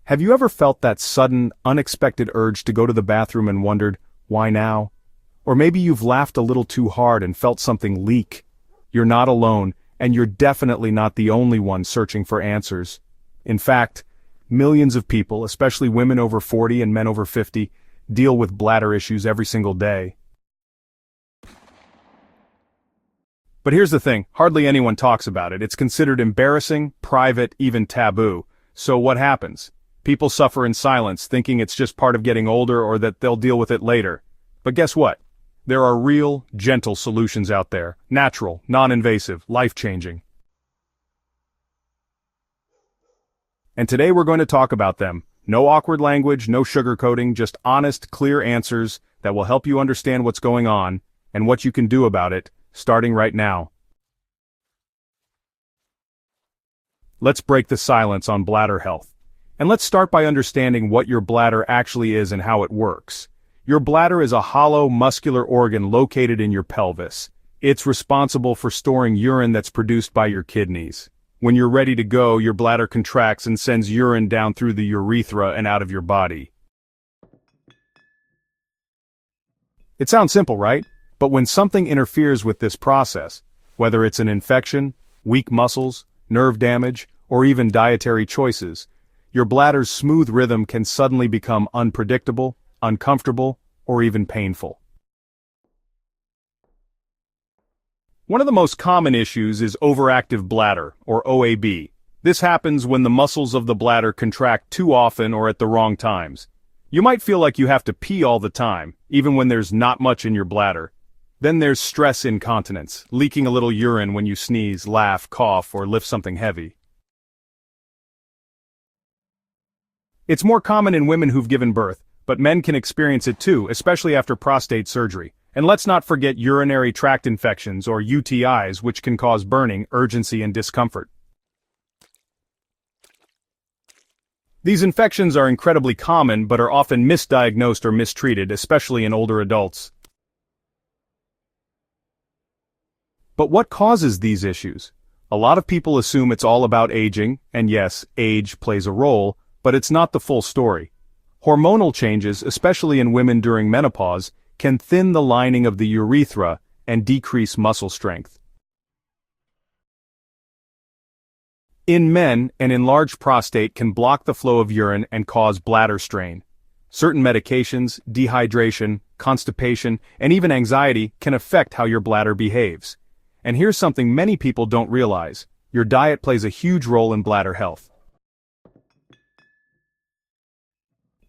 Have you ever felt that sudden, unexpected urge to go to the bathroom and wondered, why now? Or maybe you've laughed a little too hard and felt something leak. You're not alone, and you're definitely not the only one searching for answers. In fact, millions of people, especially women over 40 and men over 50, deal with bladder issues every single day. But here's the thing, hardly anyone talks about it. It's considered embarrassing, private, even taboo. So what happens? People suffer in silence, thinking it's just part of getting older or that they'll deal with it later. But guess what? There are real, gentle solutions out there. Natural, non-invasive, life-changing. And today we're going to talk about them. No awkward language, no sugarcoating, just honest, clear answers that will help you understand what's going on and what you can do about it, starting right now. Let's break the silence on bladder health. And let's start by understanding what your bladder actually is and how it works. Your bladder is a hollow, muscular organ located in your pelvis. It's responsible for storing urine that's produced by your kidneys. When you're ready to go, your bladder contracts and sends urine down through the urethra and out of your body. It sounds simple, right? But when something interferes with this process, whether it's an infection, weak muscles, nerve damage, or even dietary choices, your bladder's smooth rhythm can suddenly become unpredictable, uncomfortable, or even painful. One of the most common issues is overactive bladder, or OAB. This happens when the muscles of the bladder contract too often or at the wrong times. You might feel like you have to pee all the time, even when there's not much in your bladder. Then there's stress incontinence, leaking a little urine when you sneeze, laugh, cough, or lift something heavy. It's more common in women who've given birth, but men can experience it too, especially after prostate surgery. And let's not forget urinary tract infections, or UTIs, which can cause burning, urgency, and discomfort. These infections are incredibly common but are often misdiagnosed or mistreated, especially in older adults. But what causes these issues? A lot of people assume it's all about aging, and yes, age plays a role, but it's not the full story. Hormonal changes, especially in women during menopause, can thin the lining of the urethra and decrease muscle strength. In men, an enlarged prostate can block the flow of urine and cause bladder strain. Certain medications, dehydration, constipation, and even anxiety can affect how your bladder behaves. And here's something many people don't realize: your diet plays a huge role in bladder health.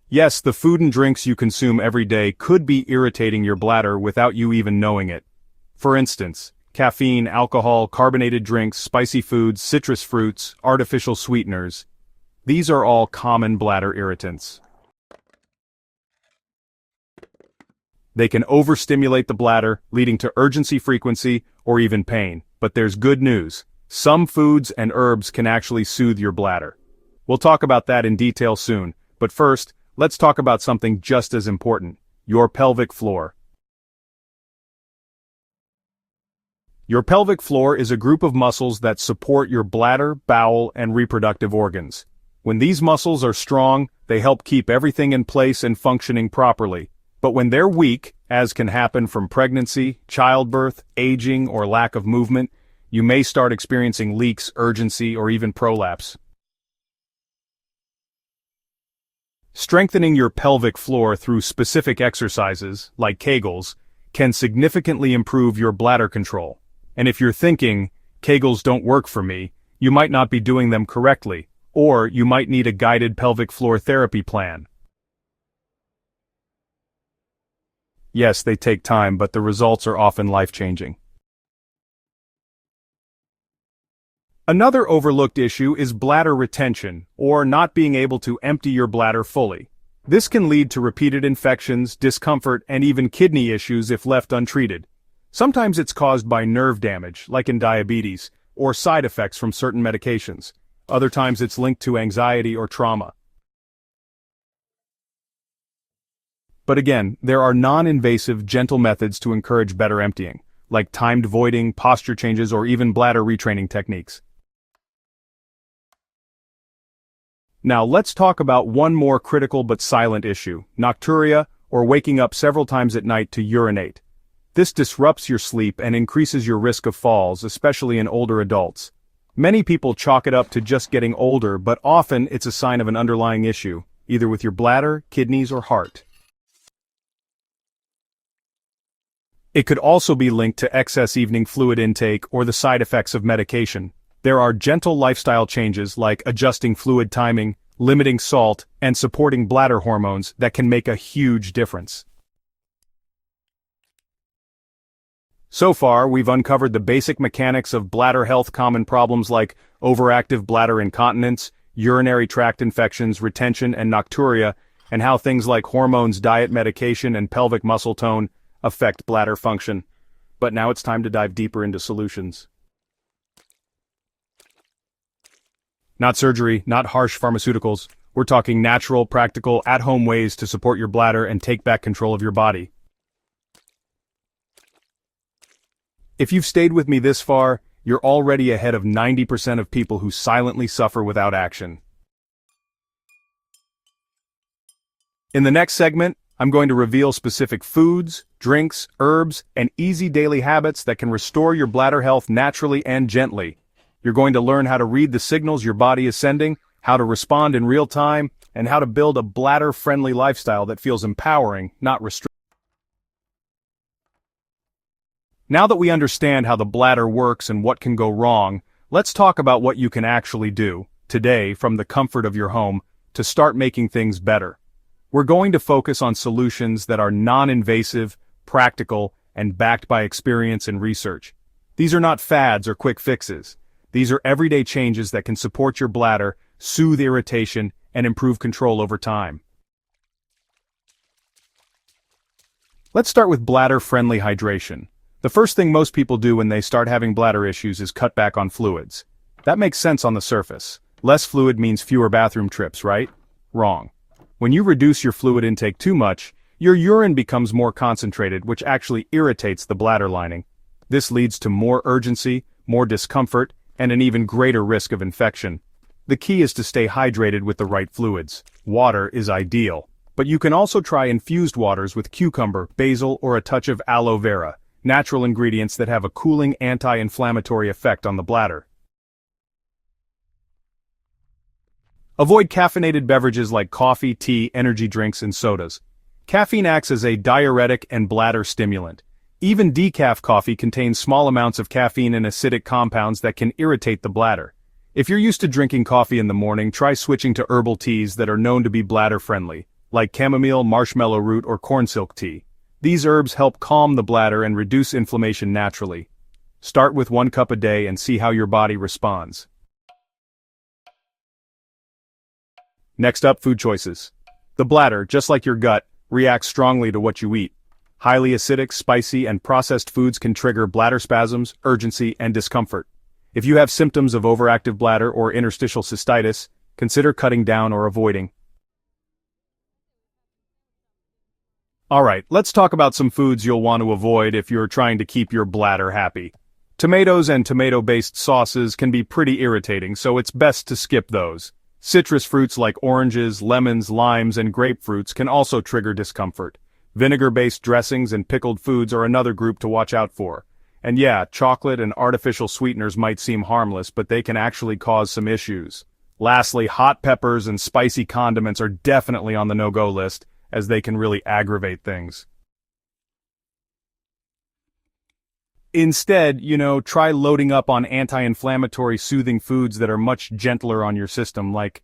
Yes, the food and drinks you consume every day could be irritating your bladder without you even knowing it. For instance, caffeine, alcohol, carbonated drinks, spicy foods, citrus fruits, artificial sweeteners. These are all common bladder irritants. They can overstimulate the bladder, leading to urgency frequency or even pain. But there's good news. Some foods and herbs can actually soothe your bladder. We'll talk about that in detail soon, but first, let's talk about something just as important: your pelvic floor. Your pelvic floor is a group of muscles that support your bladder, bowel, and reproductive organs. When these muscles are strong, they help keep everything in place and functioning properly. But when they're weak, as can happen from pregnancy, childbirth, aging, or lack of movement, you may start experiencing leaks, urgency, or even prolapse. Strengthening your pelvic floor through specific exercises, like Kegels, can significantly improve your bladder control. And if you're thinking, Kegels don't work for me, you might not be doing them correctly, or you might need a guided pelvic floor therapy plan. Yes, they take time, but the results are often life-changing. Another overlooked issue is bladder retention, or not being able to empty your bladder fully. This can lead to repeated infections, discomfort, and even kidney issues if left untreated. Sometimes it's caused by nerve damage, like in diabetes, or side effects from certain medications. Other times it's linked to anxiety or trauma. But again, there are non-invasive, gentle methods to encourage better emptying, like timed voiding, posture changes, or even bladder retraining techniques. Now let's talk about one more critical but silent issue, nocturia, or waking up several times at night to urinate. This disrupts your sleep and increases your risk of falls, especially in older adults. Many people chalk it up to just getting older, but often it's a sign of an underlying issue, either with your bladder, kidneys, or heart. It could also be linked to excess evening fluid intake or the side effects of medication. There are gentle lifestyle changes like adjusting fluid timing, limiting salt, and supporting bladder hormones that can make a huge difference. So far, we've uncovered the basic mechanics of bladder health, common problems like overactive bladder incontinence, urinary tract infections, retention, and nocturia, and how things like hormones, diet, medication, and pelvic muscle tone affect bladder function. But now it's time to dive deeper into solutions. Not surgery, not harsh pharmaceuticals. We're talking natural, practical, at-home ways to support your bladder and take back control of your body. If you've stayed with me this far, you're already ahead of 90% of people who silently suffer without action. In the next segment, I'm going to reveal specific foods, drinks, herbs, and easy daily habits that can restore your bladder health naturally and gently. You're going to learn how to read the signals your body is sending, how to respond in real time, and how to build a bladder-friendly lifestyle that feels empowering, not restrictive. Now that we understand how the bladder works and what can go wrong, let's talk about what you can actually do, today, from the comfort of your home, to start making things better. We're going to focus on solutions that are non-invasive, practical, and backed by experience and research. These are not fads or quick fixes. These are everyday changes that can support your bladder, soothe irritation, and improve control over time. Let's start with bladder-friendly hydration. The first thing most people do when they start having bladder issues is cut back on fluids. That makes sense on the surface. Less fluid means fewer bathroom trips, right? Wrong. When you reduce your fluid intake too much, your urine becomes more concentrated, which actually irritates the bladder lining. This leads to more urgency, more discomfort, and an even greater risk of infection. The key is to stay hydrated with the right fluids. Water is ideal, but you can also try infused waters with cucumber, basil, or a touch of aloe vera, natural ingredients that have a cooling anti-inflammatory effect on the bladder. Avoid caffeinated beverages like coffee, tea, energy drinks, and sodas. Caffeine acts as a diuretic and bladder stimulant. Even decaf coffee contains small amounts of caffeine and acidic compounds that can irritate the bladder. If you're used to drinking coffee in the morning, try switching to herbal teas that are known to be bladder-friendly, like chamomile, marshmallow root, or cornsilk tea. These herbs help calm the bladder and reduce inflammation naturally. Start with 1 cup a day and see how your body responds. Next up, food choices. The bladder, just like your gut, reacts strongly to what you eat. Highly acidic, spicy, and processed foods can trigger bladder spasms, urgency, and discomfort. If you have symptoms of overactive bladder or interstitial cystitis, consider cutting down or avoiding. Alright, let's talk about some foods you'll want to avoid if you're trying to keep your bladder happy. Tomatoes and tomato-based sauces can be pretty irritating, so it's best to skip those. Citrus fruits like oranges, lemons, limes, and grapefruits can also trigger discomfort. Vinegar-based dressings and pickled foods are another group to watch out for. And yeah, chocolate and artificial sweeteners might seem harmless, but they can actually cause some issues. Lastly, hot peppers and spicy condiments are definitely on the no-go list, as they can really aggravate things. Instead, try loading up on anti-inflammatory soothing foods that are much gentler on your system, like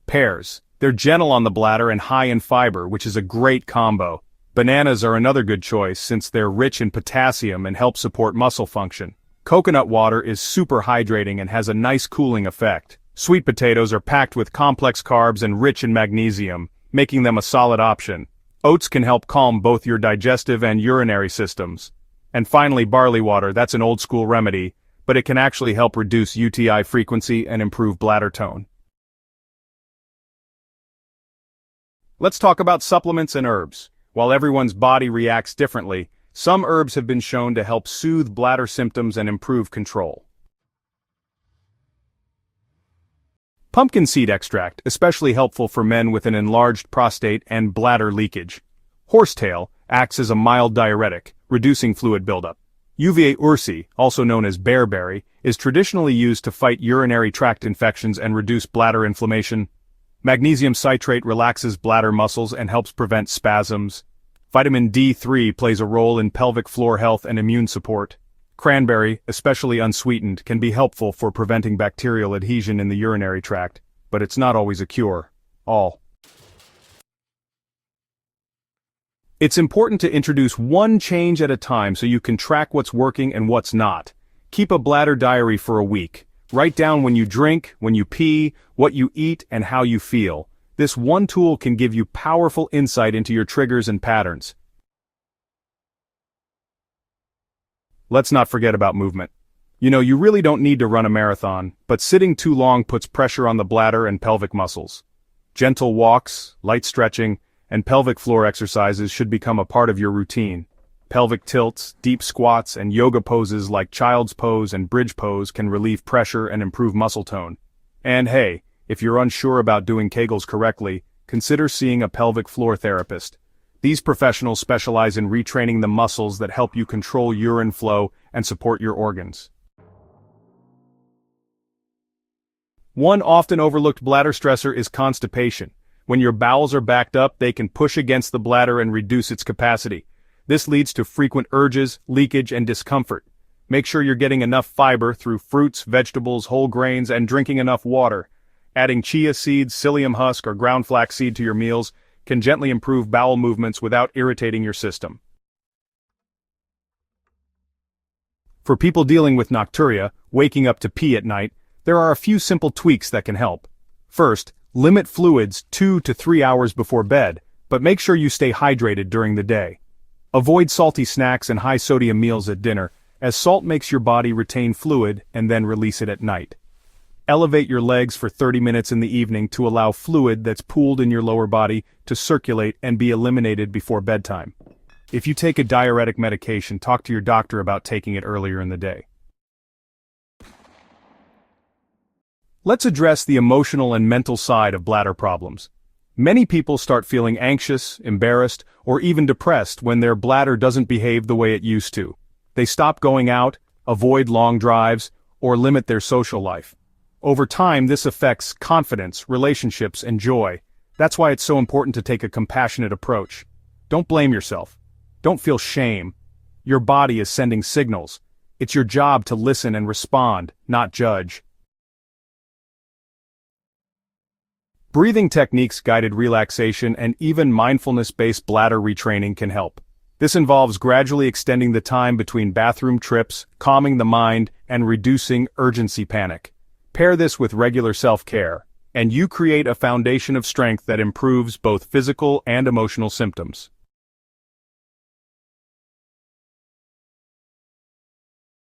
pears. They're gentle on the bladder and high in fiber, which is a great combo. Bananas are another good choice since they're rich in potassium and help support muscle function. Coconut water is super hydrating and has a nice cooling effect. Sweet potatoes are packed with complex carbs and rich in magnesium, making them a solid option. Oats can help calm both your digestive and urinary systems. And finally, barley water, that's an old-school remedy, but it can actually help reduce UTI frequency and improve bladder tone. Let's talk about supplements and herbs. While everyone's body reacts differently, some herbs have been shown to help soothe bladder symptoms and improve control. Pumpkin seed extract, especially helpful for men with an enlarged prostate and bladder leakage. Horsetail acts as a mild diuretic, reducing fluid buildup. Uvea ursi, also known as bearberry, is traditionally used to fight urinary tract infections and reduce bladder inflammation. Magnesium citrate relaxes bladder muscles and helps prevent spasms. Vitamin D3 plays a role in pelvic floor health and immune support. Cranberry, especially unsweetened, can be helpful for preventing bacterial adhesion in the urinary tract, but it's not always a cure-all. It's important to introduce one change at a time so you can track what's working and what's not. Keep a bladder diary for a week. Write down when you drink, when you pee, what you eat, and how you feel. This one tool can give you powerful insight into your triggers and patterns. Let's not forget about movement. You really don't need to run a marathon, but sitting too long puts pressure on the bladder and pelvic muscles. Gentle walks, light stretching, and pelvic floor exercises should become a part of your routine. Pelvic tilts, deep squats, and yoga poses like child's pose and bridge pose can relieve pressure and improve muscle tone. And hey, if you're unsure about doing Kegels correctly, consider seeing a pelvic floor therapist. These professionals specialize in retraining the muscles that help you control urine flow and support your organs. One often overlooked bladder stressor is constipation. When your bowels are backed up, they can push against the bladder and reduce its capacity. This leads to frequent urges, leakage, and discomfort. Make sure you're getting enough fiber through fruits, vegetables, whole grains, and drinking enough water. Adding chia seeds, psyllium husk, or ground flax seed to your meals can gently improve bowel movements without irritating your system. For people dealing with nocturia, waking up to pee at night, there are a few simple tweaks that can help. First, limit fluids 2 to 3 hours before bed, but make sure you stay hydrated during the day. Avoid salty snacks and high-sodium meals at dinner, as salt makes your body retain fluid and then release it at night. Elevate your legs for 30 minutes in the evening to allow fluid that's pooled in your lower body to circulate and be eliminated before bedtime. If you take a diuretic medication, talk to your doctor about taking it earlier in the day. Let's address the emotional and mental side of bladder problems. Many people start feeling anxious, embarrassed, or even depressed when their bladder doesn't behave the way it used to. They stop going out, avoid long drives, or limit their social life. Over time, this affects confidence, relationships, and joy. That's why it's so important to take a compassionate approach. Don't blame yourself. Don't feel shame. Your body is sending signals. It's your job to listen and respond, not judge. Breathing techniques, guided relaxation, and even mindfulness-based bladder retraining can help. This involves gradually extending the time between bathroom trips, calming the mind, and reducing urgency panic. Pair this with regular self-care, and you create a foundation of strength that improves both physical and emotional symptoms.